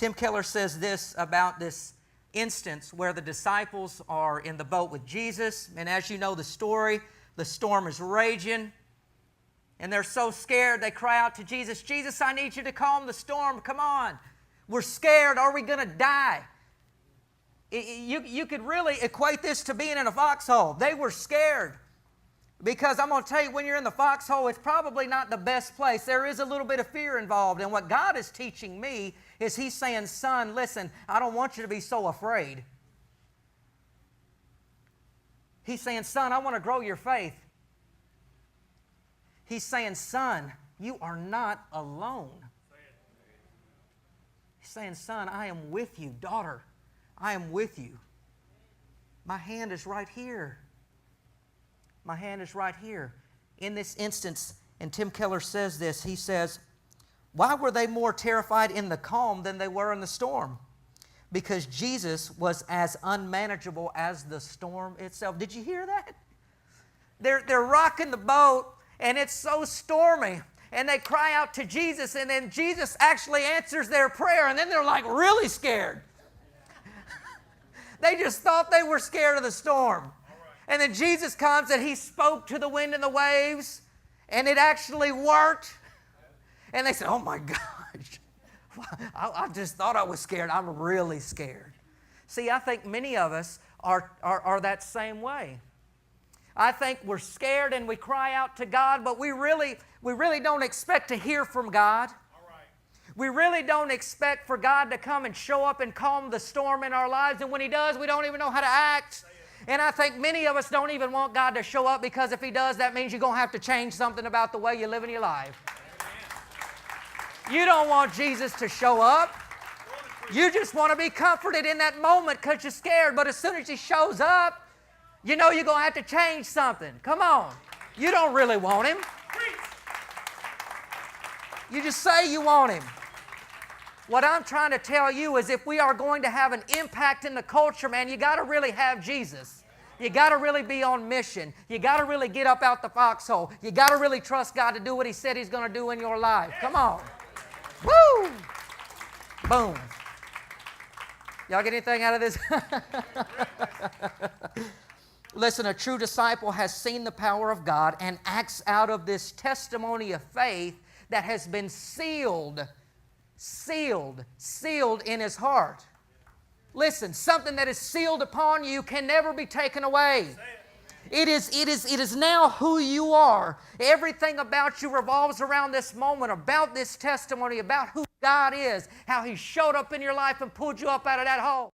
Tim Keller says this about this instance where the disciples are in the boat with Jesus, and as you know the story, the storm is raging, and they're so scared they cry out to Jesus, "Jesus, I need you to calm the storm. Come on. We're scared. Are we going to die?" You could really equate this to being in a foxhole. They were scared. Because I'm going to tell you, when you're in the foxhole, it's probably not the best place. There is a little bit of fear involved. And what God is teaching me is He's saying, "Son, listen, I don't want you to be so afraid." He's saying, "Son, I want to grow your faith." He's saying, "Son, you are not alone." He's saying, "Son, I am with you. Daughter, I am with you. My hand is right here. My hand is right here." In this instance, and Tim Keller says this, he says, why were they more terrified in the calm than they were in the storm? Because Jesus was as unmanageable as the storm itself. Did you hear that? They're rocking the boat, and it's so stormy. And they cry out to Jesus, and then Jesus actually answers their prayer, and then they're like really scared. They just thought they were scared of the storm. And then Jesus comes and He spoke to the wind and the waves, and it actually worked. And they said, "Oh my gosh, I just thought I was scared. I'm really scared." See, I think many of us are that same way. I think we're scared and we cry out to God, but we really don't expect to hear from God. We really don't expect for God to come and show up and calm the storm in our lives. And when He does, we don't even know how to act. And I think many of us don't even want God to show up, because if He does, that means you're going to have to change something about the way you live in your life. You don't want Jesus to show up. You just want to be comforted in that moment because you're scared. But as soon as He shows up, you know you're going to have to change something. Come on. You don't really want Him. You just say you want Him. What I'm trying to tell you is, if we are going to have an impact in the culture, man, you got to really have Jesus. You got to really be on mission. You got to really get up out the foxhole. You got to really trust God to do what He said He's going to do in your life. Come on. Woo! Boom. Y'all get anything out of this? Listen, a true disciple has seen the power of God and acts out of this testimony of faith that has been sealed in his heart. Listen, something that is sealed upon you can never be taken away. It is now who you are. Everything about you revolves around this moment, about this testimony, about who God is, how He showed up in your life and pulled you up out of that hole.